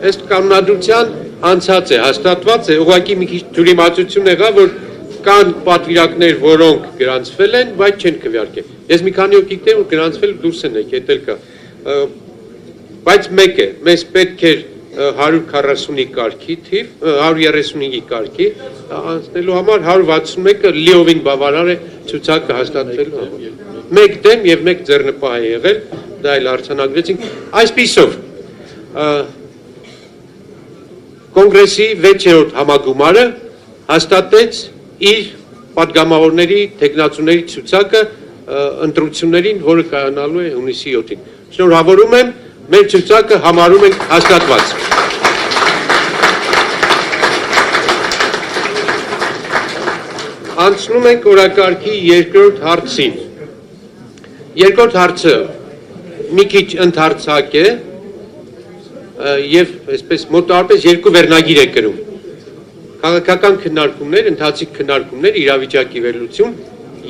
ըստ կանոնադրության անցած է, հաստատված է, ուղղակի մի քիչ թյուրիմացություն եղավ, որ կան պատվիրակներ, որոնք գրանցվել են, բայց չեն քվեարկել։ Ես մի քանի օր գիտեմ, որ գրանցվել դուրս են եկել, էդ կա։ Բայց մեկ է, մեզ պետք էր 140-ի կարգի թիվ, 135-ի կարգի, անցնելու համար 161-ը լիովին բավարար է ցուցակը հաստատվելու համար։ Մեկ դեմ եւ մեկ ձեռնպահ է եղել, դա էլ արձանագրեցինք։ Այսպիսով, կոնգրեսի 6-րդ համագումարը հաստատեց իր պատգամավորների, թեկնածուների ցուցակը ընտրություններին, որը կայանալու է հունիսի 7-ին։ Շնորհավորում եմ, մեր ցուցակը համարում ենք հաստատված։ Անցնում ենք օրակարգի երկրորդ հարցին։ Երկրորդ հարցը մի քիչ ընդհարցակ է եւ այսպես մոտավորապես երկու վերնագիր է կրում։ Քաղաքական քննարկումներ, ընթացիկ քննարկումներ, իրավիճակի վերլուծում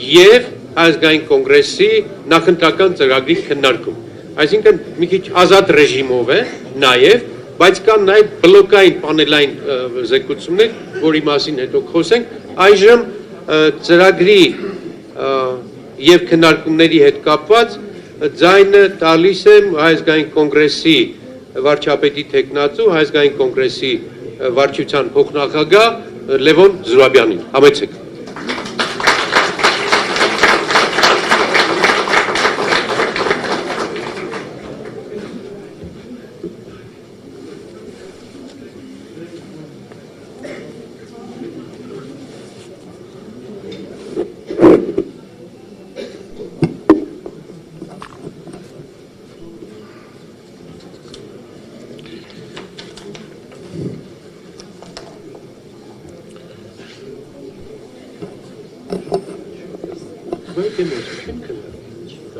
եւ ազգային կոնգրեսի նախընտրական ծրագրի քննարկում։ Այսինքն մի քիչ ազատ ռեժիմով է նաեւ, բայց կան նաեւ բլոկային պանելային զեկուցումներ, որի մասին հետո խոսենք։ Այժմ ծրագրի եւ քննարկումների հետ կապված ձայնը տալիս եմ Հայ-ազգային կոնգրեսի վարչապետի թեկնածու, Հայ-ազգային կոնգրեսի վարչության փոխնախագահ Լևոն Զուրաբյանին։ Համեցեք։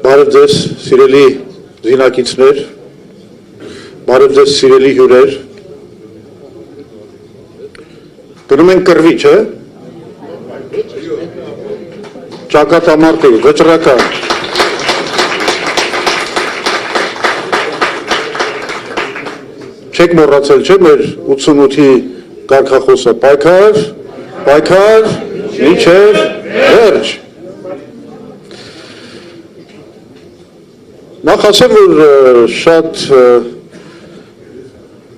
Բարև ձեզ սիրելի զինակիցներ, բարև ձեզ սիրելի հյուրեր, գնում ենք կռվի, չէ՞, ճակատամարտի, վճռական, չեք մոռացել, չէ՞, մեր 88-ի կարգախոսը, պայքար, պայքար, մինչև վերջ։ Նախ ասեմ, որ շատ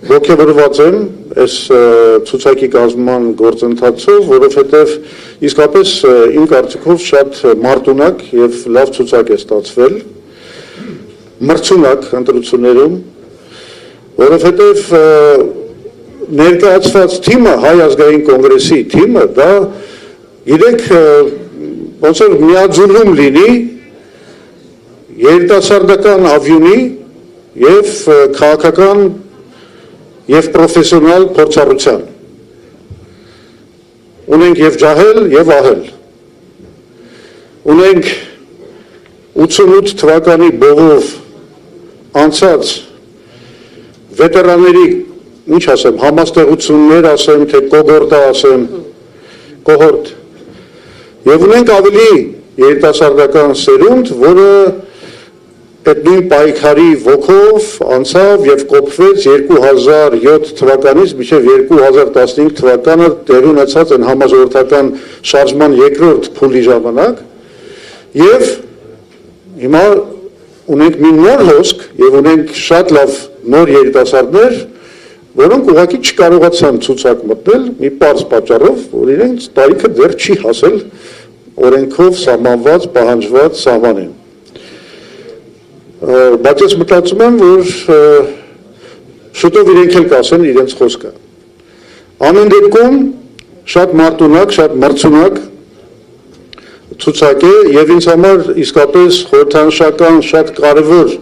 ոգևորված եմ այս ցուցակի կազմման գործընթացով, որովհետև իսկապես իմ կարծիքով շատ մարտունակ եւ լավ ցուցակ է ստացվել, մրցունակ ընտրություններում, որովհետև ներկայացված թիմը, Հայ ազգային կոնգրեսի թիմը, դա գիտեք, ոնց որ միաձուլում լինի երիտասարդական ավյունի եւ քաղաքական եւ պրոֆեսիոնալ փորձառության։ Ունենք եւ ջահել եւ ահել։ Ունենք 88 թվականի բողով անցած վետերանների, ինչ ասեմ, համաստեղություններ ասեմ, թե կողորտա ասեմ, կողորտ։ Եվ ունենք ավելի երիտասարդական սերունդ, որը այդ նույն պայքարի ոգով անցավ եւ կոփվեց 2007 թվականից մինչեւ 2015 թվականը տեղի ունեցած այն համաժողովրդական շարժման երկրորդ փուլի ժամանակ եւ հիմա ունենք մի նոր հոսք եւ ունենք շատ լավ նոր երիտասարդներ, որոնք ուղղակի չկարողացան ցուցակ մտնել մի պարզ պատճառով, որ իրենց տարիքը դեռ չի հասել օրենքով սահմանված, պահանջված սահմանին։ Բայց ես մտածում եմ, որ շուտով իրենք էլ կասեն իրենց խոսքը։ Ամեն դեպքում շատ մարտունակ, շատ մրցունակ ցուցակ է եւ ինձ համար իսկապես խորհրդանշական, շատ կարեւոր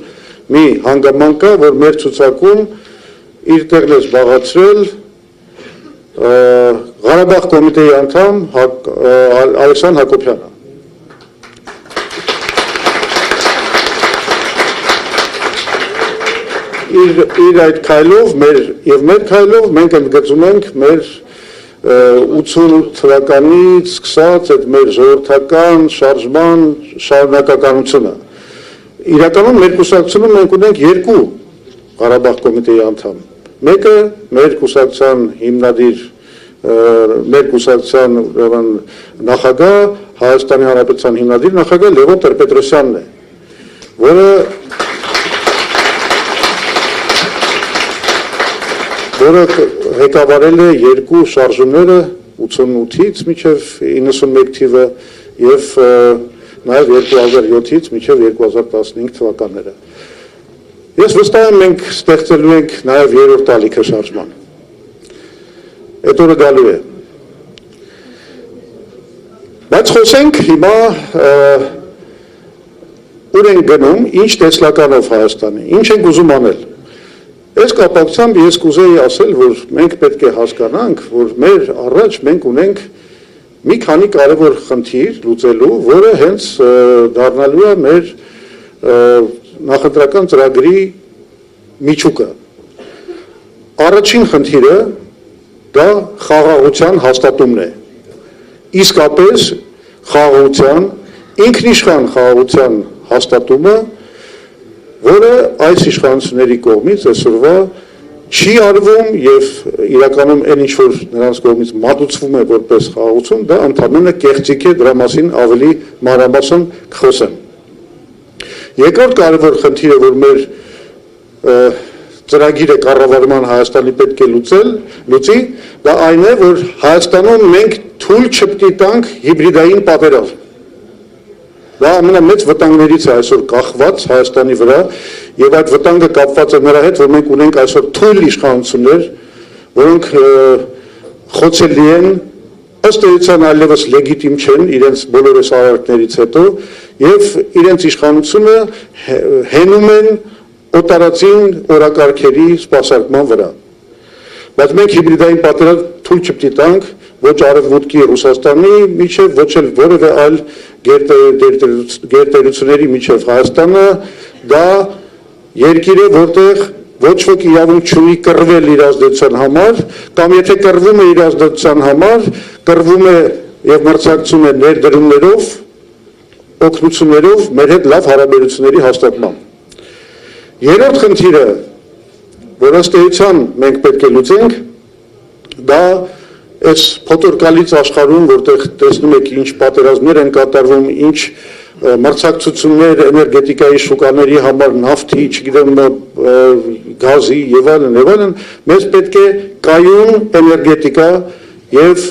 մի հանգամանք է, որ մեր ցուցակում իր տեղն է զբաղեցրել Ղարաբաղ կոմիտեի անդամ Ալեքսան Հակոբյանը։ Իր այդ քայլով մեր քայլով մենք ընդգծում ենք մեր 88 թվականից սկսած այդ մեր ժողովրդական շարժման շարունակականությունը։ Իրականում մեր կուսակցությունում մենք ունենք երկու Ղարաբաղ կոմիտեի անդամ, Մեկը մեր կուսակցության հիմնադիր մեր կուսակցության նախագահ Հայաստանի Հանրապետության հիմնադիր նախագահ Լևոն Տեր-Պետրոսյանն է, որը ղեկավարել է երկու շարժումները 88-ից մինչև 91 թիվը եւ նաև 2007-ից մինչև 2015 թվականները։ Ես վստահ եմ մենք ստեղծելու ենք նաև երրորդ ալիքը շարժման։ Այդ օրը գալու է։ Բայց խոսենք հիմա ուր ենք գնում, ինչ տեսլականով Հայաստանի, ինչ ենք ուզում անել։ Այս կապակցությամբ ես կուզեի ասել, որ մենք պետք է հասկանանք, որ մեր առաջ մենք ունենք մի քանի կարևոր խնդիր լուծելու, որը հենց դառնալու է մեր նախընտրական ծրագրի միջուկը։ Առաջին խնդիրը դա խաղաղության հաստատումն է։ Իսկապես խաղաղության, ինքնիշխան խաղաղության հաստատումը, որը այս իշխանությունների կողմից այսօրվա չի արվում եւ իրականում այն ինչ որ նրանց կողմից մատուցվում է որպես խաղաղություն, դա ընդհանրապես կեղծիք է, դրա մասին ավելի մանրամասն կխոսեմ։ Երկրորդ կարևոր խնդիրը, որ մեր ծրագիրը կառավարման Հայաստանի պետք է լուծի, դա այն է, որ Հայաստանում մենք թույլ չպետք է տանք հիբրիդային պատերազմ։ Դա ամենամեծ վտանգներից է այսօր կախված Հայաստանի վրա եւ այդ վտանգը կապված է նրա հետ, որ մենք ունենք այսօր թույլ իշխանություններ, որոնք խոցելի են, ըստ էության այլևս լեգիտիմ չեն իրենց բոլոր այս արարքներից հետո եւ իրենց իշխանությունը հենում են օտարածին օրակարգերի սպասարկման վրա։ Բայց մենք հիբրիդային պատերազմ թույլ չպետք է տանք ոչ արևմուտքի Ռուսաստանի միջև, ոչ էլ որևէ այլ գերտերությունների միջև։ Հայաստանը դա երկիր է, որտեղ ոչ ոք իրավունք չունի կռվել իր ազդեցության համար, կամ եթե կռվում է իր ազդեցության համար, կռվում է եւ մրցակցում է ներդրումներով, օգնություններով մեր հետ լավ հարաբերությունների հաստատմամբ։ Երրորդ խնդիրը, որ ըստ էության մենք պետք է լուծենք, դա այս փոթորկալից աշխարհում, որտեղ տեսնում եք ինչ պատերազմներ են կատարվում, ինչ մրցակցություններ էներգետիկայի շուկաների համար, նավթի, չգիտեմ, գազի եւ այլն, մեզ պետք է կայուն էներգետիկա եւ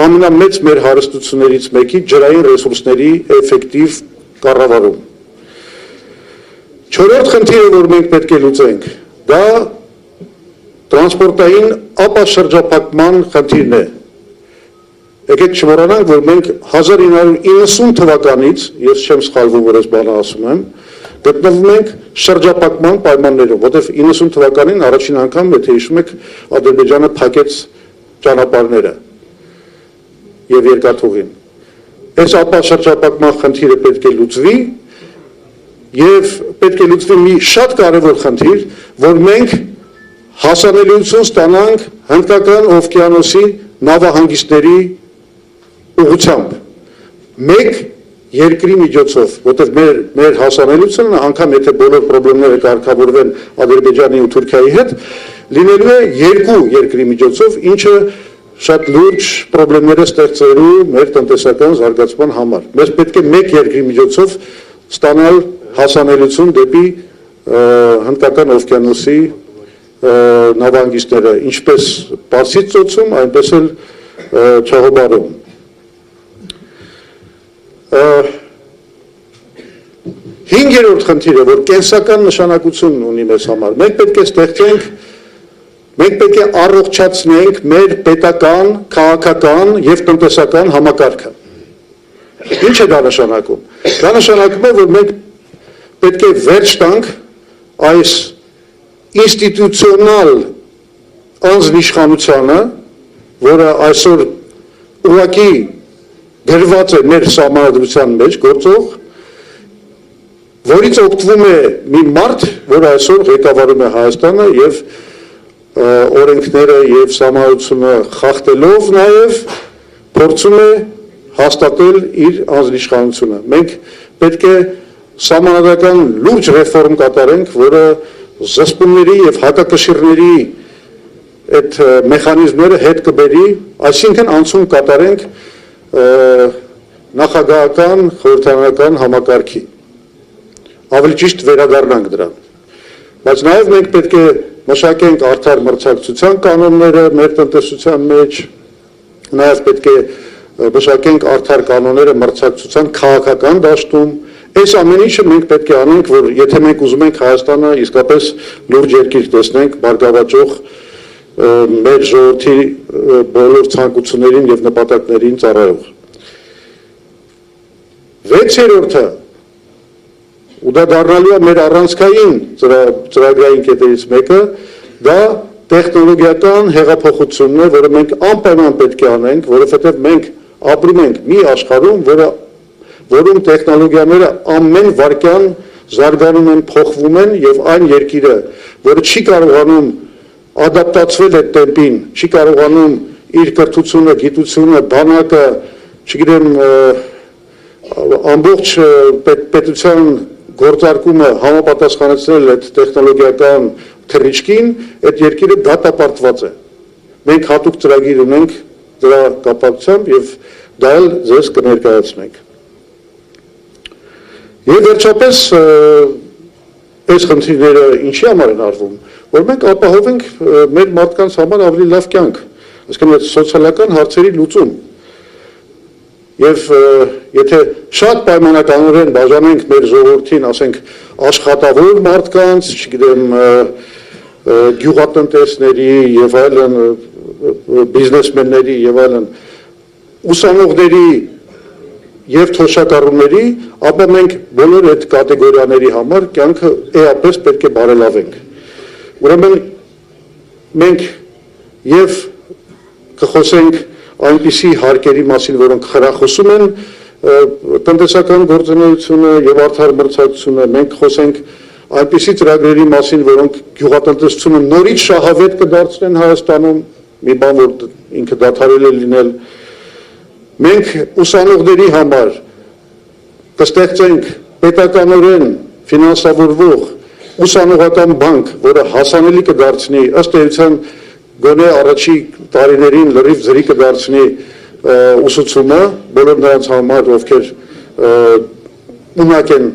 ամենամեծ մեր հարստություններից մեկի ջրային ռեսուրսների էֆեկտիվ կառավարում։ Չորրորդ խնդիրը, որ մենք պետք է լուծենք, դա տրանսպորտային ապաշրջափակման խնդիրն է։ Եկեք չմոռանանք, որ մենք 1990 թվականից, ես չեմ սխալվում, որ այս բանը ասում եմ, գտնվում ենք շրջափակման պայմաններում, որտեղ 90 թվականին առաջին անգամ, եթե հիշում եք, Ադրբեջանը փակեց ճանապարհները եւ երկաթուղին։ Այս ապաշրջափակման խնդիրը պետք է լուծվի եւ պետք է լուծվի մի շատ կարևոր խնդիր, որ մենք հասանելիություն ստանանք Հնդկական օվկիանոսի նավահանգիստների ուղղությամբ մեկ երկրի միջոցով, որտեղ մեր հասանելիությունը անգամ եթե բոլոր խնդիրները կարգավորվեն Ադրբեջանի ու Թուրքիայի հետ, լինելու է երկու երկրի միջոցով, ինչը շատ լուրջ խնդիրներ է ստեղծելու մեր տնտեսական զարգացման համար։ Մեզ պետք է մեկ երկրի միջոցով ստանալ հասանելիություն դեպի Հնդկական օվկիանոսի նավահանգիստները, ինչպես Պարսից ծոցում, այնպես էլ Չահոբարում։ Հինգերորդ խնդիրը, որ կենսական նշանակություն ունի մեզ համար, մենք պետք է առողջացնենք մեր պետական, քաղաքական եւ տնտեսական համակարգը։ Ինչ է դա նշանակում։ Դա նշանակում է, որ մենք պետք է վերջ տանք այս ինստիտուցիոնալ անձնիշխանությանը, որը այսօր ուղղակի գրված է մեր սահմանադրության մեջ գործող, որից օգտվում է մի մարդ, որ այսօր ղեկավարում է Հայաստանը եւ օրենքները եւ սահմանադրությունը խախտելով նաեւ փորձում է հաստատել իր անձնիշխանությունը։ Մենք պետք է սահմանադրական լուրջ ռեֆորմ կատարենք, որը զսպումների եւ հակակշիռների այդ մեխանիզմները հետ կբերի, այսինքն անցում կատարենք նախագահական խորհրդարանական համակարգի։ Ավելի ճիշտ վերադառնանք դրան։ Բայց նաեւ մենք պետք է մշակենք արդար մրցակցության կանոնները մեր տնտեսության մեջ, նաեւ պետք է մշակենք արդար կանոնները մրցակցության քաղաքական դաշտում։ Այս ամեն ինչը մենք պետք է անենք, որ եթե մենք ուզում ենք Հայաստանը իսկապես լուրջ երկիր տեսնենք, բարգավաճող մեր ժողովրդի բոլոր ցանկություններին եւ նպատակներին ծառայող։ 6-րդը ու դա դառնալու է մեր առանցքային ծրագրային կետերից մեկը, դա տեխնոլոգիական հեղափոխությունն է, որը մենք անպայման պետք է անենք, որովհետեւ մենք ապրում ենք մի աշխարհում, որում տեխնոլոգիաները ամեն վայրկյան զարգանում են, փոխվում են եւ այն երկիրը, որը չի կարողանում ադապտացվել այդ տեմպին, չի կարողանում իր կրթությունը, գիտությունը, բանակը, չգիտեմ, ամբողջ պետության գործարկումը համապատասխանեցնել այդ տեխնոլոգիական թռիչքին, այդ երկիրը դատապարտված է։ Մենք հատուկ ծրագիր ունենք դրա կապակցությամբ եւ դա էլ ձեզ կներկայացնենք։ Եվ վերջապես այս խնդիրները ինչի համար են արվում, որ մենք ապահովենք մեր մարդկանց համար ավելի լավ կյանք, այսինքն այդ սոցիալական հարցերի լուծում։ Եվ եթե շատ պայմանականորեն բաժանենք մեր ժողովրդին, ասենք աշխատավոր մարդկանց, չգիտեմ, գյուղատնտեսների եւ այլն, բիզնեսմենների եւ այլն, ուսանողների եւ թոշակառուների, ապա մենք բոլոր այդ կատեգորիաների համար կյանքը էապես պետք է բարելավենք։ Ուրեմն մենք եւ կխոսենք այնպիսի հարկերի մասին, որոնք խրախուսում են տնտեսական գործունեությունը եւ արդար մրցակցությունը, մենք խոսենք այնպիսի ծրագրերի մասին, որոնք գյուղատնտեսությունը նորից շահավետ կդարձնեն Հայաստանում, մի բան, որ ինքը դադարել է լինել։ Մենք ուսանողների համար կստեղծենք պետականորեն ֆինանսավորվող ուսանողական բանկ, որը հասանելի կդարձնի ըստ էության գոնե առաջի տարիներին լրիվ ձրի կդարձնի ուսուցումը բոլոր նրանց համար, ովքեր ունակ են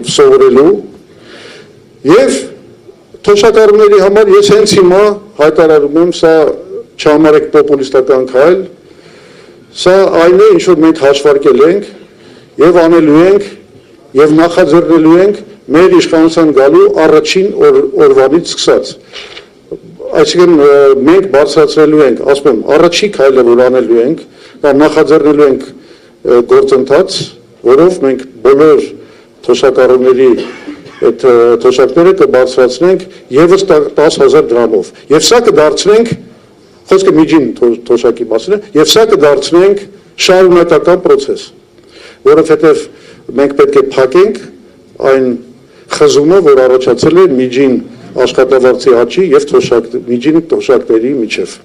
սովորելու, եւ թոշակառուների համար ես հենց հիմա հայտարարում եմ, սա չհամարեք պոպուլիստական քայլ, սա այն է, ինչ որ մենք հաշվարկել ենք եւ անելու ենք եւ նախաձեռնելու ենք մեր իշխանության գալու առաջին օրվանից սկսած։ Այսինքն մենք բարձրացրելու ենք, ասում եմ, առաջի քայլը որ անելու ենք, դա նախաձեռնելու ենք գործընթաց, որով մենք բոլոր թոշակառուների այդ թոշակները կբարձրացնենք եւս 10,000 դրամով։ Եվ սա կդարձնենք, խոսքը միջին թոշակի մասին է, եւ սա կդարձնենք շարունակական process, որովհետեւ մենք պետք է փակենք այն խզումը, որ առաջացել է միջին աշխատավարձի աճի եւ միջին թոշակների միջև։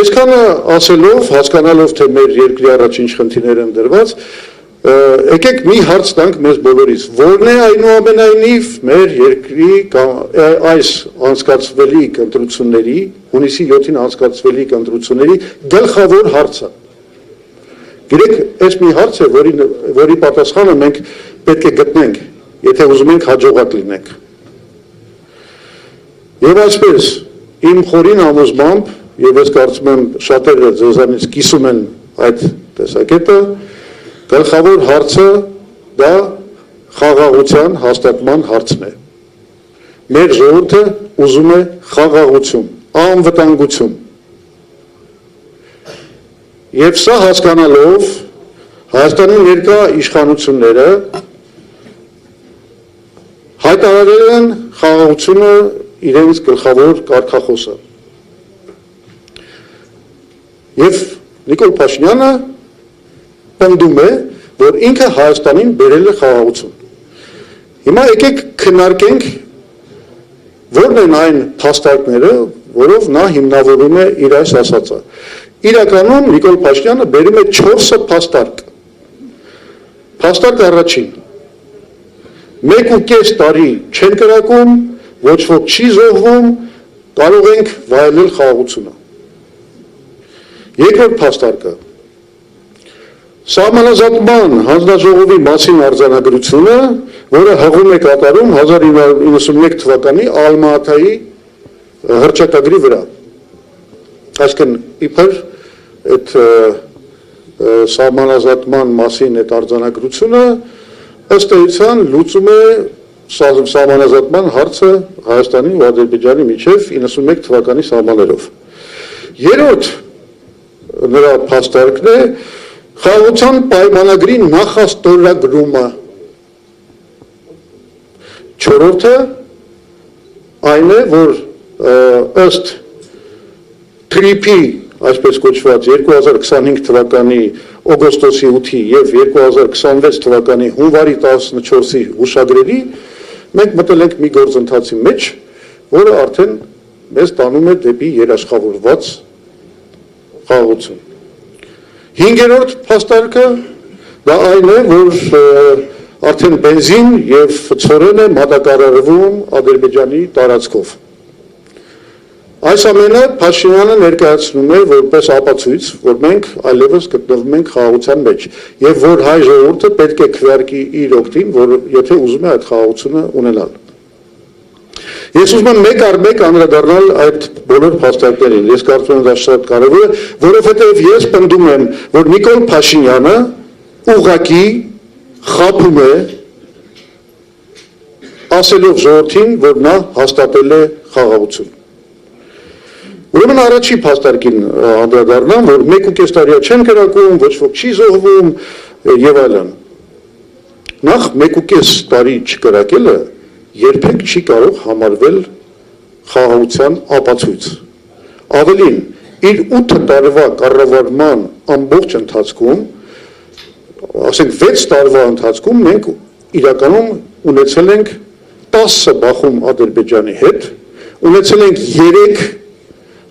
Այսքանը ասելով, հասկանալով թե մեր երկրի առաջ ինչ խնդիրներ են դրված, եկեք մի հարց տանք մեզ բոլորից, որն է այնուամենայնիվ մեր երկրի այս անցկացվելիք ընտրությունների, հունիսի 7-ին անցկացվելիք ընտրությունների գլխավոր հարցը։ Գիտեք, այս մի հարց է, որի պատասխանը մենք պետք է գտնենք, եթե ուզում ենք հաջողակ լինենք։ Եվ այսպես, իմ խորին համոզմամբ, եւ ես կարծում եմ շատերը ձեզանից կիսում են այդ տեսակետը, գլխավոր հարցը դա խաղաղության հաստատման հարցն է։ Մեր ժողովուրդը ուզում է խաղաղություն, անվտանգություն։ Եվ սա հասկանալով Հայաստանի ներկա իշխանությունները հայտարարել են խաղաղությունը իրենց գլխավոր կարգախոսը։ Եվ Նիկոլ Փաշինյանը պնդում է, որ ինքը Հայաստանին բերել է խաղաղություն։ Հիմա եկեք քննարկենք որն են այն փաստարկները, որով նա հիմնավորում է իր այս ասածը։ Իրականում Նիկոլ Փաշինյանը բերում է 4 փաստարկ, Փաստարկ առաջին 1.5 տարի չեն կրակում, ոչ ոք չի զոհվում, կարող ենք վայելել խաղաղությունը։ Երկրորդ փաստարկը Սահմանազատման հանձնաժողովի մասին արձանագրությունը, որը հղում է կատարում 1991 թվականի Ալմա-Աթայի հռչակագրի վրա։ Այսինքն իբր այդ սահմանազատման մասին այդ արձանագրությունը ըստ էության լուծում է սահմանազատման հարցը Հայաստանի ու Ադրբեջանի միջև 91 թվականի սահմաններով։ Երրորդ նրա փաստարկն է խաղաղության պայմանագրի նախաստորագրումը։ Չորրորդը այն է, որ ըստ TRIP-ի, այսպես կոչված 2025 թվականի օգոստոսի 8-ի եւ 2026 թվականի հունվարի 14-ի հուշագրերի մենք մտել ենք մի գործընթացի մեջ, որը արդեն մեզ տանում է դեպի երաշխավորված խաղաղություն։ Հինգերորդ փաստարկը դա այն է, որ արդեն բենզին եւ ցորեն է մատակարարվում Ադրբեջանի տարածքով։ Այս ամենը Փաշինյանը ներկայացնում է որպես ապացույց, որ մենք այլևս գտնվում ենք խաղաղության մեջ եւ որ հայ ժողովուրդը պետք է քվեարկի իր օգտին, որ եթե ուզում է այդ խաղաղությունը ունենալ։ Ես ուզում եմ մեկ առ մեկ անդրադառնալ այդ բոլոր փաստարկներին։ Ես կարծում եմ դա շատ կարևոր է, որովհետեւ ես պնդում եմ, որ Նիկոլ Փաշինյանը ուղղակի խաբում է ասելով ժողովրդին, որ նա հաստատել է խաղաղություն։ Ուրեմն առաջի փաստարկին անդրադառնամ, որ 1.5 տարի չեն կրակում, ոչ ոք չի զոհվում եւ այլն։ Նախ 1.5 տարի չկրակելը երբեք չի կարող համարվել խաղաղության ապացույց։ Ավելին, իր 8 տարվա կառավարման ամբողջ ընթացքում, ասենք 6 տարվա ընթացքում մենք իրականում ունեցել ենք 10 բախում Ադրբեջանի հետ, ունեցել ենք 3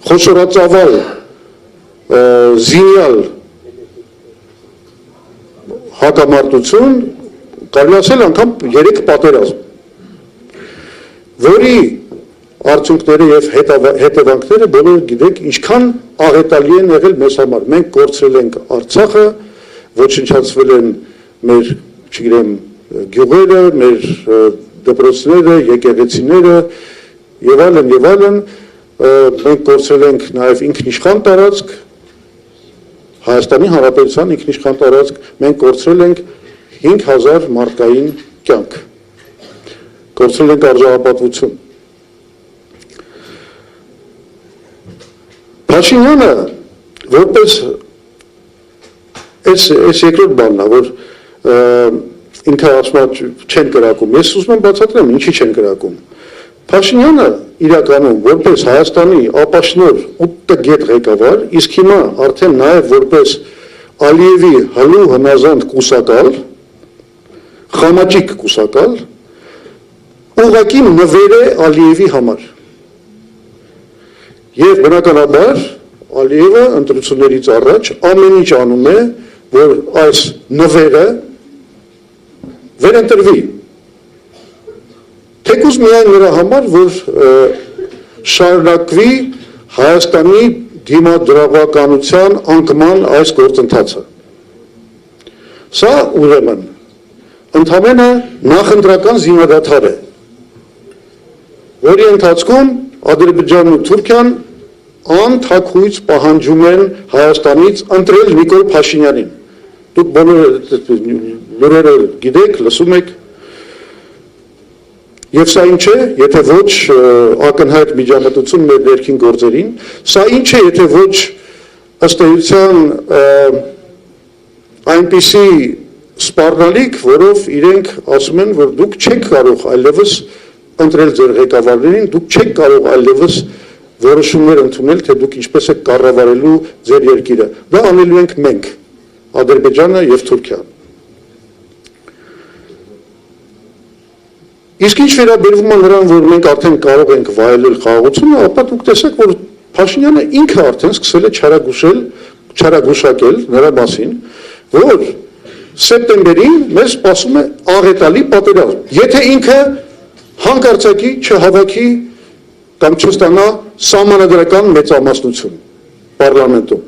խոշորածավալ զինյալ հակամարտություն, կարելի ասել անգամ 3 պատերազմ, որի արդյունքները եւ հետևանքները բոլորը գիտեք ինչքան աղետալի են եղել մեզ համար։ Մենք կորցրել ենք Արցախը, ոչնչացվել են մեր, չգիտեմ, գյուղերը, մեր դպրոցները, եկեղեցիները եւ այլն, մենք կորցրել ենք նաև ինքնիշխան տարածք, Հայաստանի Հանրապետության ինքնիշխան տարածք, մենք կորցրել ենք 5000 մարդկային կյանք, կորցրել ենք արժանապատվություն։ Փաշինյանը որպես այս երկրորդ բանն է, որ ինքը ասում է չեն կրակում, ես ուզում եմ բացատրեմ ինչի չեն կրակում։ Փաշինյանը իրականում որպես Հայաստանի ապաշնոր 8 գետ ղեկավար, իսկ հիմա արդեն նաև որպես Ալիևի հլու հնազանդ կուսակալ, խամաճիկ կուսակալ, ուղղակի նվեր է Ալիևի համար։ Եվ բնականաբար Ալիևը ընտրություններից առաջ ամեն ինչ անում է, որ այս նվերը վերընտրվի։ Թեկուզ միայն նրա համար, որ շարունակվի Հայաստանի դիմադրավականության անկման այս գործընթացը։ Սա ուրեմն ընդամենը նախընտրական զինադադար է, որի ընթացքում Ադրբեջանն ու Թուրքիան անթաքույց պահանջում են Հայաստանից ընտրել Նիկոլ Փաշինյանին։ Դուք բոլորը լուրերը գիտեք, լսում եք։ Եվ սա ինչ է, եթե ոչ ակնհայտ միջամտություն մեր ներքին գործերին, սա ինչ է, եթե ոչ ըստ էության այնպիսի սպառնալիք, որով իրենք ասում են, որ դուք չեք կարող այլևս ընտրել ձեր ղեկավարներին, դուք չեք կարող այլևս որոշումներ ընդունել, թե դուք ինչպես եք կառավարելու ձեր երկիրը։ Դա անելու ենք մենք, Ադրբեջանը եւ Թուրքիան։ Իսկ ինչ վերաբերվում է նրան, որ մենք արդեն կարող ենք վայելել խաղաղությունը, ապա դուք տեսեք, որ Փաշինյանը ինքը արդեն սկսել է չարագուշակել նրա մասին, որ սեպտեմբերին մեզ սպասում է աղետալի պատերազմ։ Եթե ինքը հանկարծակի չհավաքի կամ չստանա սահմանադրական մեծամասնություն պարլամենտում։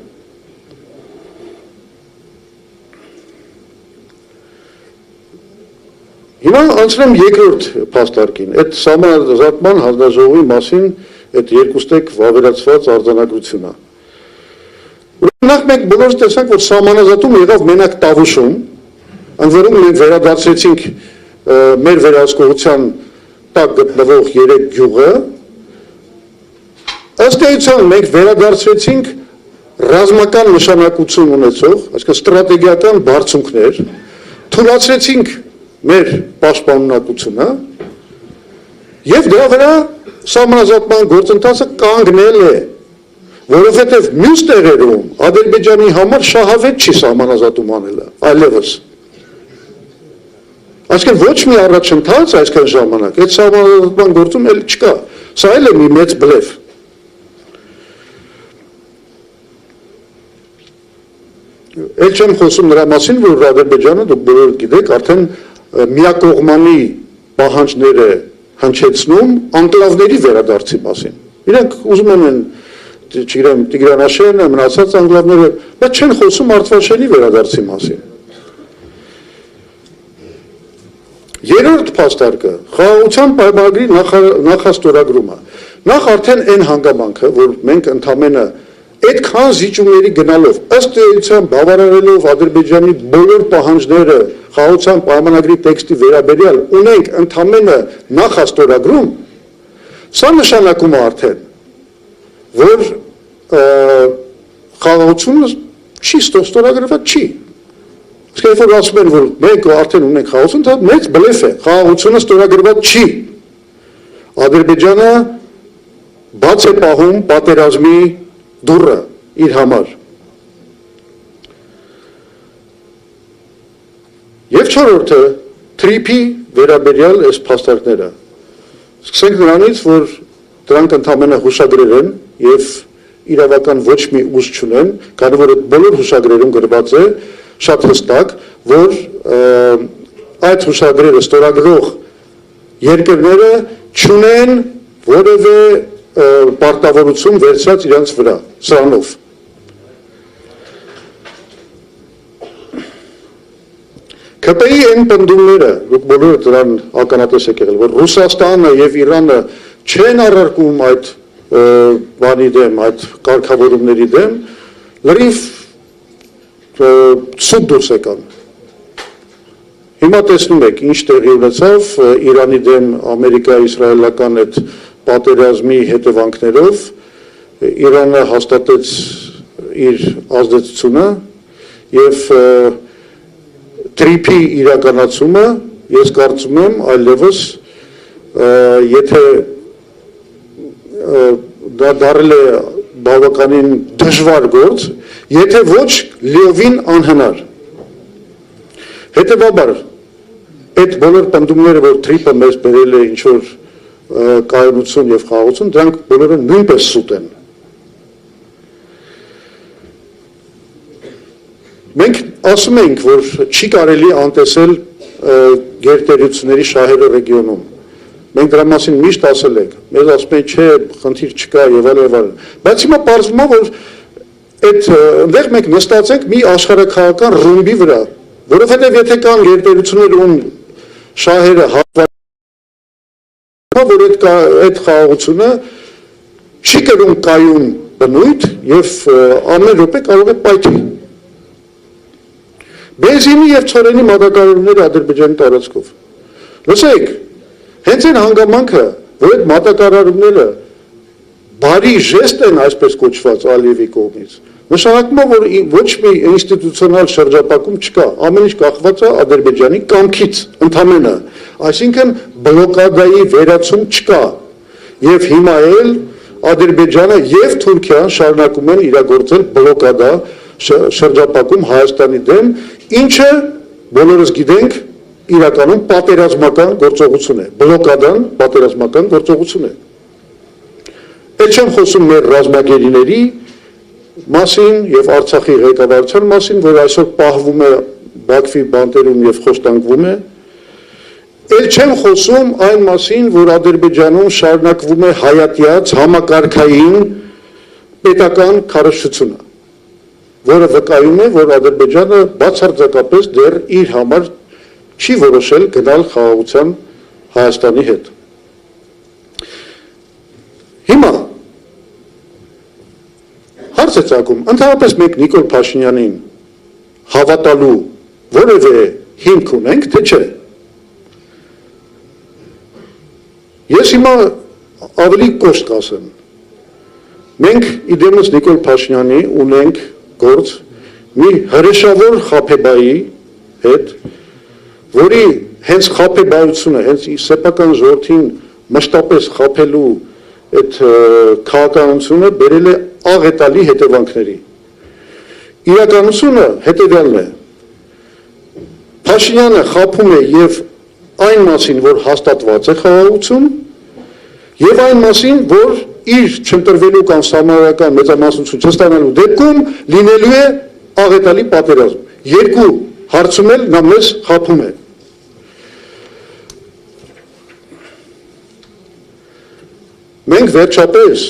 Հիմա անցնեմ երկրորդ փաստարկին, այդ սահմանազատման հանձնաժողովի մասին այդ երկուստեք վավերացված արձանագրությունն է։ Նախ մենք բոլորս տեսանք, որ սահմանազատում եղավ մենակ Տավուշում, ընդ որում մենք վերադարձրեցինք մեր վերահսկողության տակ գտնվող 3 գյուղը, ըստ էության մենք վերադարձրեցինք ռազմական նշանակություն ունեցող, այսինքն ստրատեգիական բարձունքներ, թույլատրեցինք մեր պաշտպանունակությունը եւ դրա վրա սահմանազատման գործընթացը կանգնել է, որովհետեւ մյուս տեղերում Ադրբեջանի համար շահավետ չի սահմանազատում անելը, այլևս։ Այսինքն ոչ մի առաջընթաց այսքան ժամանակ այդ սահմանազատման գործում էլ չկա։ Սա էլ է մի մեծ բլեֆ։ Էլ չեմ խոսում նրա մասին, որ Ադրբեջանը, դուք բոլորը գիտեք, արդեն միակողմանի պահանջները հնչեցնում անկլավների վերադարձի մասին։ Իրենք ուզում են, չգիտեմ, Տիգրանաշենը, մնացած անկլավները, բայց չեն խոսում Արտվաշենի վերադարձի մասին։ Երրորդ փաստարկը խաղաղության պայմանագրի նախաստորագրումը։ Նախ արդեն այն հանգամանքը, որ մենք ընդամենը այդքան զիջումների գնալով, ըստ էության բավարարելով Ադրբեջանի բոլոր պահանջները խաղաղության պայմանագրի տեքստի վերաբերյալ ունենք ընդամենը նախաստորագրում, սա նշանակում է արդեն, որ խաղաղությունը չի ստորագրված չի։ Իսկ երբ որ ասում են, որ մենք արդեն ունենք խաղաղություն, դա մեծ բլեֆ է, խաղաղությունը ստորագրված չի։ Ադրբեջանը բաց է պահում պատերազմի դուռը իր համար։ Եվ չորրորդը թրիփի վերաբերյալ այս փաստարկները։ Սկսենք նրանից, որ դրանք ընդամենը հուշագրեր են եւ իրավական ոչ մի ուժ չունեն, քանի որ այդ բոլոր հուշագրերում գրված է շատ հստակ, որ այդ հուշագրերը ստորագրող երկրները չունեն որևէ պարտավորություն վերցրած իրենց վրա, սրանով։ ԿՊ-ի այն պնդումները, դուք բոլորը դրան ականատես եք եղել, որ Ռուսաստանը եւ Իրանը չեն առարկում այդ բանի դեմ, այդ կարգավորումների դեմ, լրիվ սուտ դուրս եկան։ Հիմա տեսնում եք, ինչ տեղի ունեցավ Իրանի դեմ ամերիկա-իսրայելական այդ պատերազմի հետևանքներով, Իրանը հաստատեց իր ազդեցությունը եւ թրիփի իրականացումը, ես կարծում եմ, այլևս եթե դա դարել է բավականին դժվար գործ, եթե ոչ լիովին անհնար։ Հետևաբար, այդ բոլոր պնդումները, որ թրիփը մեզ բերել է ինչ-որ կայունություն եւ խաղաղություն, դրանք բոլորը նույնպես սուտ են։ Մենք ասում ենք, որ չի կարելի անտեսել գերտերությունների շահերը ռեգիոնում։ Մենք դրա մասին միշտ ասել ենք, մեզ ասում են, չէ, խնդիր չկա եւ այլն։ Բայց հիմա պարզվում է, որ այդ այնտեղ մենք նստած ենք մի աշխարհաքաղաքական ռումբի վրա, որովհետեւ եթե կան գերտերություններ ում շահերը որ այդ խաղաղությունը չի կրում կայուն բնույթ եւ ամեն րոպե կարող է պայթի։ Բենզինի եւ ցորենի մատակարարումները Ադրբեջանի տարածքով։ Լսեք, հենց այն հանգամանքը, որ այդ մատակարարումները բարի ժեստ են, այսպես կոչված Ալիևի կողմից, նշանակում է, որ ոչ մի ինստիտուցիոնալ շրջապակում չկա, ամեն ինչ կախված է Ադրբեջանի կամքից, ընդամենը, այսինքն բլոկադայի վերացում չկա, եւ հիմա էլ Ադրբեջանը եւ Թուրքիան շարունակում են իրագործել բլոկադա շրջապակում Հայաստանի դեմ, ինչը բոլորս գիտենք իրականում պատերազմական գործողություն է, բլոկադան պատերազմական գործողություն է։ Էլ չեմ խոսում մեր ռազմագերիների մասին եւ Արցախի ղեկավարության մասին, որ այսօր պահվում է Բաքվի բանտերում եւ խոստանգվում է, ել չեմ խոսում այն մասին, որ Ադրբեջանում շարունակվում է հայատյաց համակարգային պետական քարոզչությունը, որը վկայում է, որ Ադրբեջանը բացարձակապես դեռ իր համար չի որոշել գնալ խաղաղության Հայաստանի հետ։ Հիմա հարց է ծագում, ընդհանրապես մենք Նիկոլ Փաշինյանին հավատալու որևէ հիմք ունենք, թե չէ։ Ես հիմա ավելի կոշտ կասեմ։ Մենք իդեմս Նիկոլ Փաշինյանի ունենք գործ մի հրեշավոր խաբեբայի հետ, որի հենց խաբեբայությունը, հենց սեփական ժողովրդին մշտապես խաբելու այդ քաղաքականությունը բերել է աղետալի հետևանքների։ Իրականությունը հետևյալն է. Փաշինյանը խաբում է եւ այն մասին, որ հաստատված է խաղաղություն, եւ այն մասին, որ իր չընտրվելու կամ սահմանադրական մեծամասնություն չստանալու դեպքում լինելու է աղետալի պատերազմ։ Երկու հարցում էլ նա մեզ խաբում է։ Մենք վերջապես,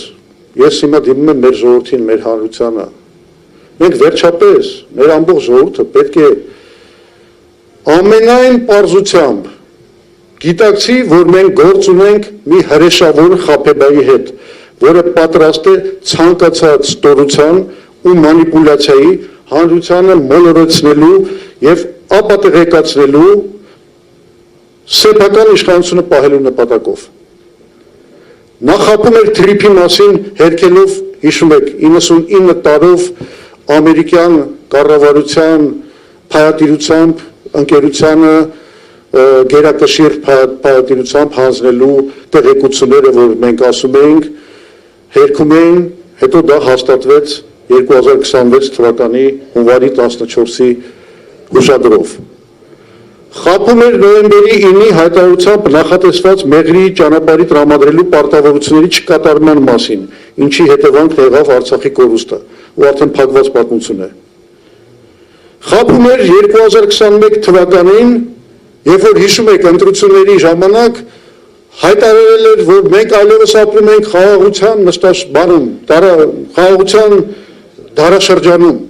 ես հիմա դիմում եմ մեր ժողովրդին, մեր հանրությանը, մենք վերջապես, մեր ամբողջ ժողովուրդը պետք է ամենայն պարզությամբ գիտակցի, որ մենք գործ ունենք մի հրեշավոր խաբեբայի հետ, որը պատրաստ է ցանկացած ստորության ու մանիպուլյացիայի հանրությանը մոլորեցնելու եւ ապատեղեկացնելու սեփական իշխանությունը պահելու նպատակով։ Նա խաբում էր թրիփի մասին հերքելով, հիշում եք, 99 տարով ամերիկյան կառավարության փայատիրությամբ ընկերությանը գերակշիռ փայատիրությամբ հանձնելու տեղեկությունները, որ մենք ասում էինք, հերքում էին, հետո դա հաստատվեց 2026 թվականի հունվարի 14-ի հուշադրով։ Խաբում էր նոյեմբերի 9-ի հայտարարությամբ նախատեսված Մեղրիի ճանապարհի տրամադրելու պարտավորությունների չկատարման մասին, ինչի հետևանքն եղավ Արցախի կորուստը, ու արդեն փակված պատմություն է։ Խաբում էր 2021 թվականին, երբ որ հիշում եք ընտրությունների ժամանակ հայտարարել էր, որ մենք այլևս ապրում ենք խաղաղության նստաշրջանում, խաղաղության դարաշրջանում։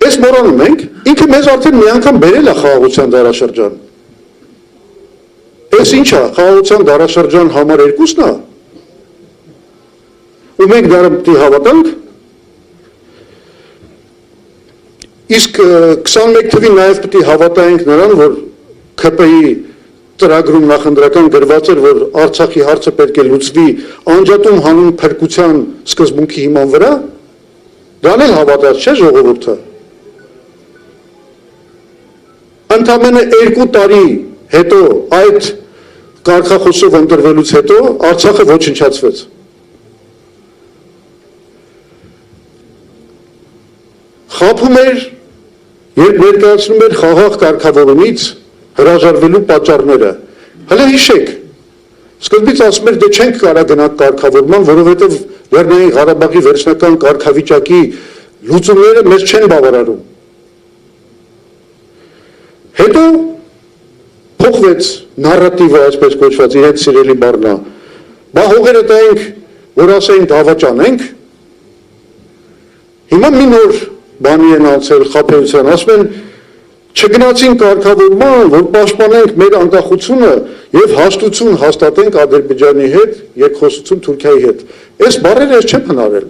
Այս մոռանում ենք, ինքը մեզ արդեն մի անգամ բերել է խաղաղության դարաշրջան։ Այս ինչ է, խաղաղության դարաշրջան համար 2-ն է։ Ու մենք դարը պետք է հավատանք։ Իսկ 21 թվին նաև պետք է հավատայինք նրան, որ ՔՊ-ի ծրագրում նախընտրական գրված էր, որ Արցախի հարցը պետք է լուծվի անջատում հանուն փրկության սկզբունքի հիման վրա, դրան էլ հավատաց չէ ժողովուրդը։ Ընդամենը 2 տարի հետո այդ կարգախոսով ընտրվելուց հետո Արցախը ոչնչացվեց։ Խաբում էր, երբ ներկայացնում էր խաղաղ կարգավորումից հրաժարվելու պատճառները։ Հələ հիշեք, սկզբից ասում էր, դե չենք կարա գնանք կարգավորման, որովհետև Լեռնային Ղարաբաղի վերջնական կարգավիճակի լուծումները մեզ չեն բավարարում։ Հետո փոխվեց նարատիվը, այսպես կոչված, իրենց սիրելի բառն է։ Բա հողերը տայինք, որ ասենք դավաճանենք։ Հիմա մի նոր բանի են անցել խաբեության, ասում են չգնացին կարգավորման, որ պաշտպանենք մեր անկախությունը եւ հաշտություն հաստատենք Ադրբեջանի հետ, երկխոսություն Թուրքիայի հետ։ Այս բառերը ես չեմ հնարել։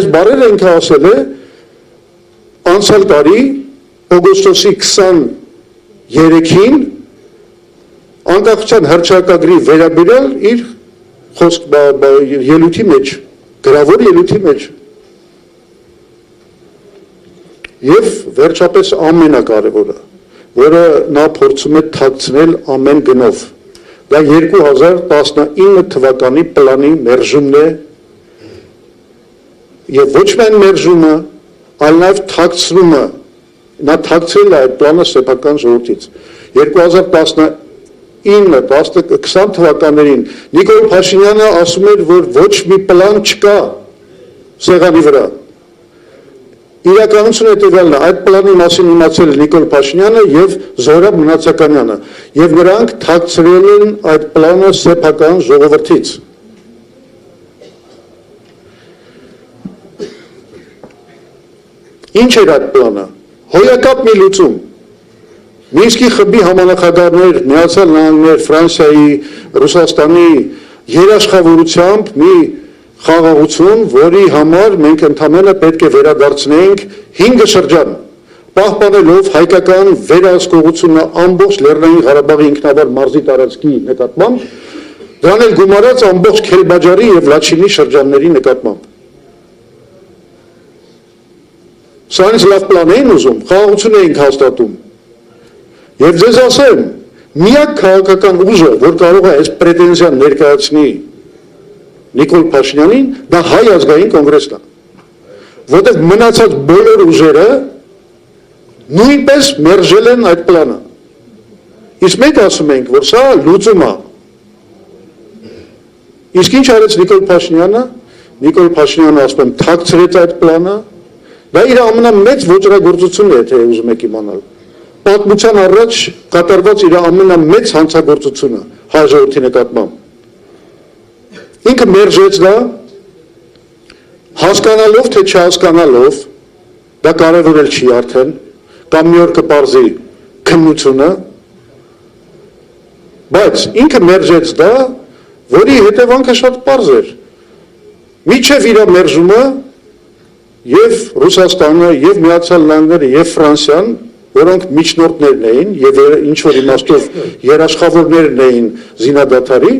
Այս բառերը ինքը ասել է անցյալ տարի օգոստոսի 23-ին անկախության հռչակագրի վերաբերյալ իր ելույթի մեջ, գրավոր ելույթի մեջ։ Եվ վերջապես ամենակարևորը, որը նա փորձում է թաքցնել ամեն գնով, դա 2019 թվականի պլանի մերժումն է, եւ ոչ միայն մերժումը, այլ նաեւ թաքցումը, նա թաքցրել է այդ պլանը սեփական ժողովրդից։ 2019-20 թվականներին Նիկոլ Փաշինյանը ասում էր, որ ոչ մի պլան չկա սեղանի վրա։ իրականությունը հետևյալն է, այդ պլանի մասին իմացել է Նիկոլ Փաշինյանը եւ Զորաբ Մնացականյանը, եւ նրանք թաքցրել են այդ պլանը սեփական ժողովրդից։ Ինչ էր այդ պլանը։ Հոյակապ մի լուծում։ Մինսկի խմբի համանախագահներ, Միացյալ Նահանգներ, Ֆրանսիայի, Ռուսաստանի երաշխավորությամբ մի խաղաղություն, որի համար մենք ընդհանրապես պետք է վերադարձնենք 5 շրջան, պահպանելով հայկական վերահսկողությունը ամբողջ Լեռնային Ղարաբաղի ինքնավար մարզի տարածքի նկատմամբ, դրան էլ գումարած ամբողջ Քելբաջարի եւ Լաչինի շրջանների նկատմամբ։ Սրանից լավ պլան էին ուզում, խաղաղություն էին հաստատում։ Եվ ձեզ ասեմ, միակ քաղաքական ուժը, որ կարող է այս պրետենզիան ներկայացնի Նիկոլ Փաշինյանին, դա Հայ ազգային կոնգրեսն է, որտեղ մնացած բոլոր ուժերը նույնպես մերժել են այդ պլանը։ Իսկ մենք ասում ենք, որ սա լուծում է։ Իսկ ինչ արեց Նիկոլ Փաշինյանը։ Նիկոլ Փաշինյանը ասում եմ թաքցրեց այդ պլանը։ Դա իր ամենամեծ ոճրագործությունն է, եթե ուզում եք իմանալ։ Պատմության առաջ կատարված իր ամենամեծ հանցագործությունը հայ ժողովրդի նկատմամբ։ Ինքը մերժեց դա, հասկանալով թե չհասկանալով, դա կարևորել չի արդեն, կամ մի օր կպարզի քննությունը, բայց ինքը մերժեց դա, որի հետևանքը շատ պարզ էր։ Մինչև իր մերժումը եւ Ռուսաստանը, եւ Միացյալ Նահանգները, եւ Ֆրանսիան, որոնք միջնորդներն էին եւ ինչ որ իմաստով երաշխավորներն էին զինադադարի,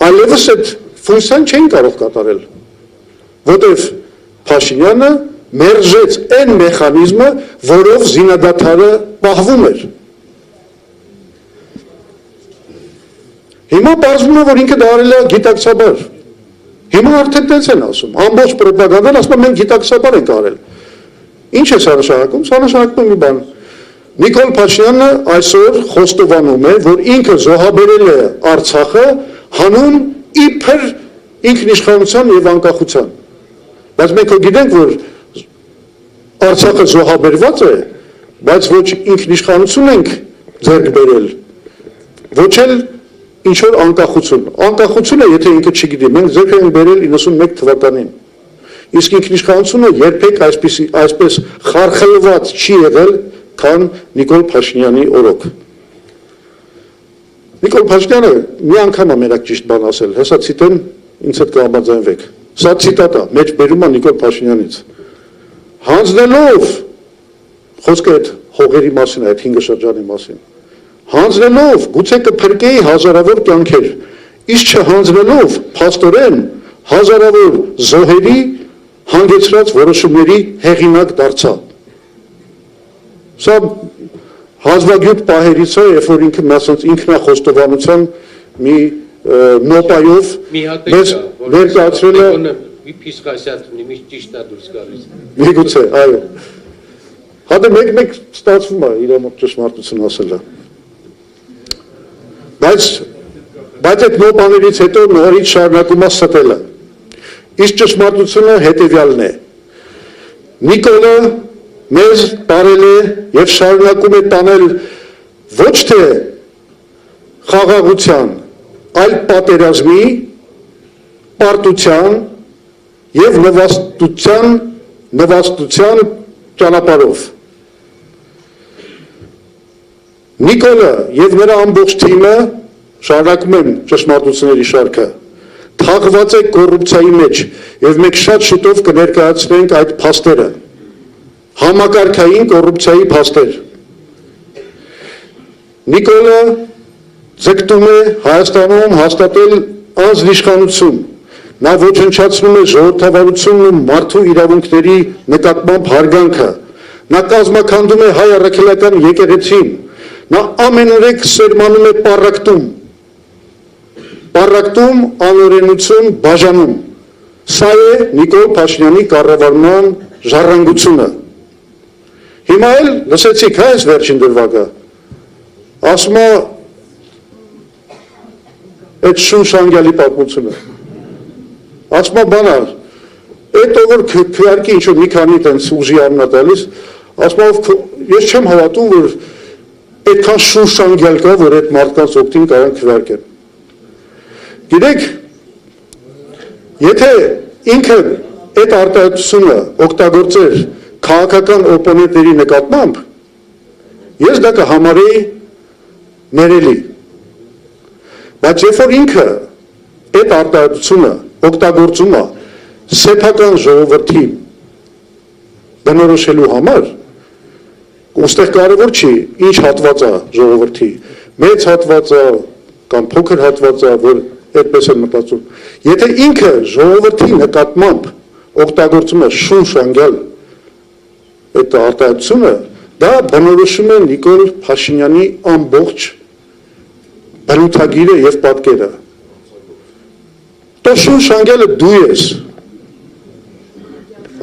այլևս այդ ֆունկցիան չէին կարող կատարել, որտեվ Փաշինյանը մերժեց այն մեխանիզմը, որով զինադադարը պահվում էր։ Հիմա պարզվում է, որ ինքը դա արել է գիտակցաբար։ Հիմա արդեն տենց են ասում, ամբողջ պրոպագանդան ասում է մենք գիտակցաբար ենք արել։ Ինչ է սա նշանակում։ Սա նշանակում է մի բան։ Նիկոլ Փաշինյանը այսօր խոստովանում է, որ ինքը զոհաբերել է Արցախը հանուն իբր ինքնիշխանության եւ անկախության։ Բայց մենք գիտենք, որ Արցախը զոհաբերված է, բայց ոչ ինքնիշխանություն ենք ձեռք բերել, ոչ էլ ինչ որ անկախություն։ Անկախությունը, եթե ինքը չգիտի, մենք ձեռք ենք բերել 91 թվականին։ Իսկ ինքնիշխանությունը երբեք այսպես խարխլված չի եղել, քան Նիկոլ Փաշինյանի օրոք։ Նիկոլ Փաշինյանը մի անգամ է մենակ ճիշտ բան ասել, հեսա ցիտեմ, ինձ հետ կհամաձայնվեք։ Սա ցիտատ է, մեջ բերում է Նիկոլ Փաշինյանից։ Հանձնելով, խոսքը այդ հողերի մասին է, այդ 5 շրջանի մասին։ Հանձնելով, գուցե կփրկեի հազարավոր կյանքեր, իսկ չհանձնելով, փաստորեն հազարավոր զոհերի հանգեցրած որոշումների հեղինակ դարձա։ Սա հազվագյուտ պահերից է, երբ որ ինքը մասնց ինքնախոստովանության մի նոտայով մեզ ներկայացրել է մի փիսխասյացնի, մի ճիշտ է դուրս գալիս։ Միգուցե, այո։ Հատը մեկ ստացվում է իր մոտ ճշմարտություն ասելը։ Բայց այդ նոպաներից հետո նորից շարունակում է ստելը։ Իսկ ճշմարտությունը հետևյալն է։ Նիկոլը մեզ տարել է եւ շարունակում է տանել ոչ թե խաղաղության, այլ պատերազմի, պարտության եւ նվաստության ճանապարհով։ Նիկոլը եւ նրա ամբողջ թիմը, շարունակում են ճշմարտությունների շարքը, թաղված է կոռուպցիայի մեջ եւ մենք շատ շուտով կներկայացնենք այդ փաստերը։ Համակարգային կոռուպցիայի փաստեր։ Նիկոլը ձգտում է Հայաստանում հաստատել անձնիշխանություն։ Նա ոչնչացնում է ժողովրդավարությունն ու մարդու իրավունքների նկատմամբ հարգանքը։ Նա կազմաքանդում է հայ առաքելական եկեղեցին։ Նա ամենուրեք սերմանում է պառակտում, անօրենություն բաժանում։ Սա է Նիկոլ Փաշինյանի կառավարման ժառանգությունը։ Հիմա էլ լսեցիք հա այս վերջին դրվագը։ Ասում է այդ շունշանգյալի պատմությունը։ Ասում է բանա, Այդ որ քվարկի ինչ որ մի քանի տենց ուժի ամնատալիս, ասում ես չեմ հավատում, որ այդքան շուշանգյալ կա, որ այդ մարդկանց օգտին կարան քվարկեն։ Գիտեք, եթե ինքը այդ արտահայտությունը օգտագործեր քաղաքական օպոնենտների նկատմամբ, ես դա կհամարեի ներելի։ Բայց երբ որ ինքը այդ արտահայտությունը օգտագործում է սեփական ժողովրդի բնորոշելու համար, ուստեղ կարևոր չի ինչ հատված է ժողովրդի, մեծ հատված է կամ փոքր հատված է, որ այդպես են մտածում։ Եթե ինքը ժողովրդի նկատմամբ օգտագործում է շուշանգյալ այդ արտահայտությունը, դա բնորոշում է Նիկոլ Փաշինյանի ամբողջ բնութագիրը եւ պատկերը։ Դա շուշանգյալը դու ես։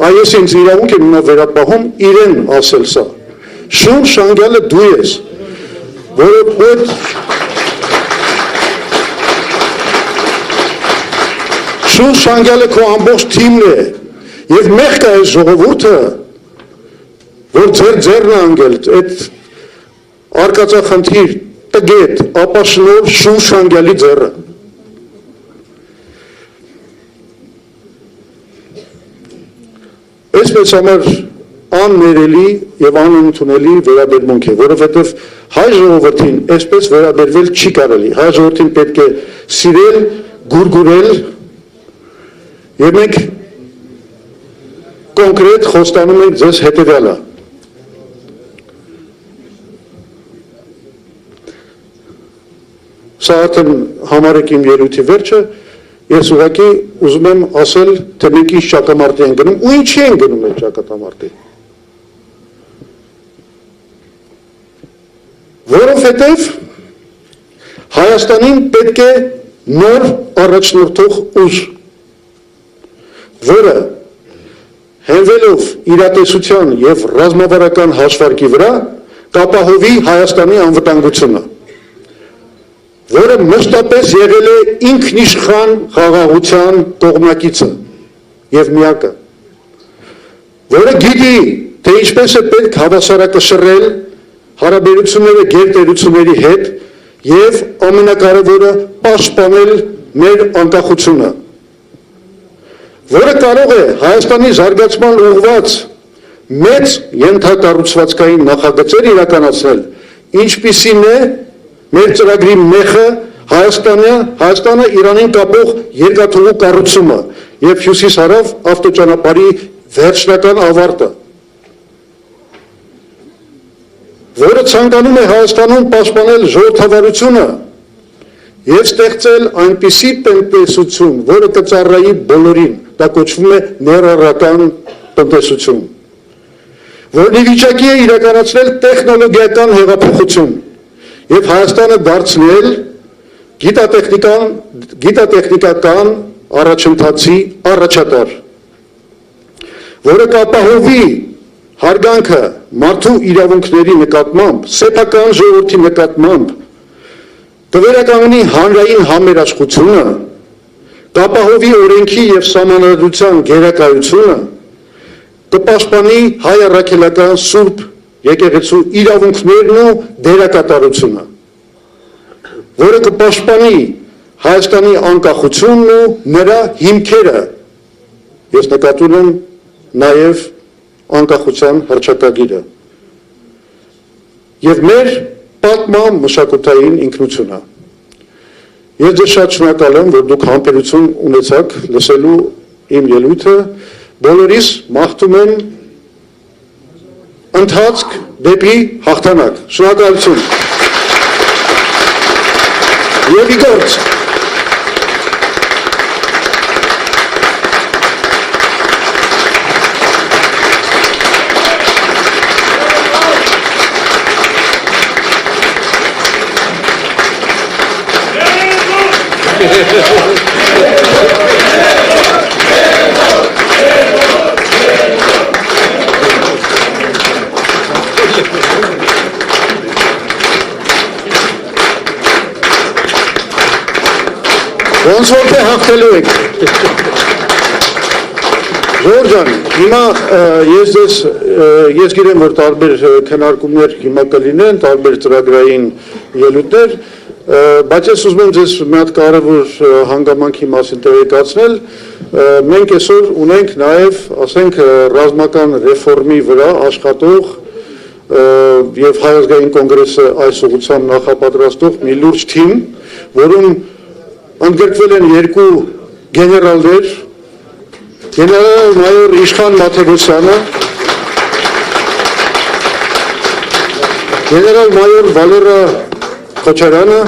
Այս ինձ իրավունք եմ նա վերապահում իրեն ասել սա։ Շուշանգյալը դու ես, որովհետև շուշանգյալը քո ամբողջ թիմն է եւ մեղք է այս ժողովուրդը, որ ձեռն է անգել այդ արկածախնդիր տգետ ապաշնոր շուշանգյալի ձեռը։ Այսպես համար աններելի եւ անընդունելի վերաբերմունք է, որովհետեւ հայ ժողովրդին այսպես վերաբերվել չի կարելի։ Հայ ժողովրդին պետք է սիրել, գուրգուրել եւ մենք կոնկրետ խոստանում ենք ձեզ հետեւյալը։ Սա արդեն համարեք իմ ելույթի վերջը, ես ուղղակի ուզում եմ ասել, թե մենք ինչ ճակատամարտի են գնում ու ինչի են գնում այդ ճակատամարտի։ Որովհետև Հայաստանին պետք է նոր առաջնորդող ուժ, որը հենվելով իրատեսության եւ ռազմավարական հաշվարկի վրա կապահովի Հայաստանի անվտանգությունը, որը մշտապես եղել է ինքնիշխան խաղաղության կողմնակիցը եւ միակը, որը գիտի, թե ինչպես է պետք հավասարակշռել հարաբերությունները գերտերությունների հետ եւ ամենակարևորը պաշտպանել մեր անկախությունը, որը կարող է Հայաստանի զարգացման ուղղված մեծ ենթակառուցվածքային նախագծեր իրականացնել, ինչպիսին է մեր ծրագրի մեխը Հայաստանը Իրանին կապող երկաթուղու կառուցումը եւ հյուսիս-հարավ ավտոճանապարհի վերջնական ավարտը, որը ցանկանում է Հայաստանում պաշտպանել ժողովրդավարությունը եւ ստեղծել այնպիսի տնտեսություն, որը կծառայի բոլորին, դա կոչվում է ներառական տնտեսություն, որն ի վիճակի է իրականացնել տեխնոլոգիական հեղափոխություն եւ Հայաստանը դարձնել գիտատեխնիկական առաջընթացի առաջատար, որը կապահովի հարգանքը մարդու իրավունքների նկատմամբ, սեփական ժողովրդի նկատմամբ, կվերականգնի հանրային համերաշխությունը, կապահովի օրենքի եւ սահմանադրության գերակայությունը, կպաշտպանի հայ առաքելական սուրբ եկեղեցու իրավունքներն ու դերակատարությունը, որը կպաշտպանի Հայաստանի անկախությունն ու նրա հիմքերը, ես նկատում եմ նաեւ անկախության հռչակագիրը եւ մեր պատմական մշակութային ինքնությունը։ Ես ձեզ շատ շնորհակալ եմ, որ դուք համբերություն ունեցաք լսելու իմ ելույթը, բոլորիս մաղթում եմ ընթացք դեպի հաղթանակ։ Շնորհակալություն։ Եվ ի գործ։ Ոնց որ թե հաղթելու եք։ Ժորժ ջան, հիմա ես գիտեմ, որ տարբեր քննարկումներ հիմա կլինեն, տարբեր ծրագրային ելույթներ, բայց ես ուզում եմ ձեզ մի հատ կարևոր հանգամանքի մասին տեղեկացնել, մենք այսօր ունենք նաև, ասենք, ռազմական ռեֆորմի վրա աշխատող եւ Հայ ազգային կոնգրեսը այս ուղղությամբ նախապատրաստող մի լուրջ թիմ, որում ընդգրկվել են երկու գեներալներ, Գեներալ-մայոր Իշխան Մաթևոսյանը, գեներալ-մայոր Վալերա Քոչարյանը,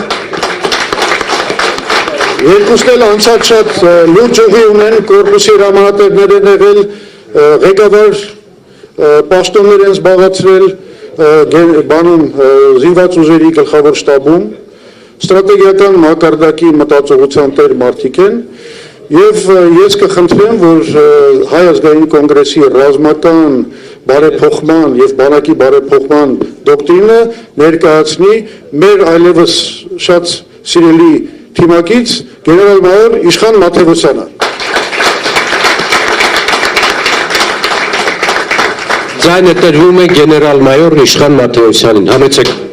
երկուսն էլ անցած շատ լուրջ ուղի ունեն, կորպուսի հրամանատարներ են եղել, ղեկավար պաշտոններ են զբաղեցրել բանում զինված ուժերի գլխավոր շտաբում, ստրատեգիական մակարդակի մտածողության տեր մարդիկ են, Եվ ես կխնդրեմ, որ Հայ ազգային կոնգրեսի ռազմական բարեփոխման եւ բանակի բարեփոխման դոկտրինը ներկայացնի մեր այլևս շատ սիրելի թիմակից գեներալ-մայոր Իշխան Մաթևոսյանը։ Ձայնը տրվում է գեներալ-մայոր Իշխան Մաթևոսյանին։ Համեցեք։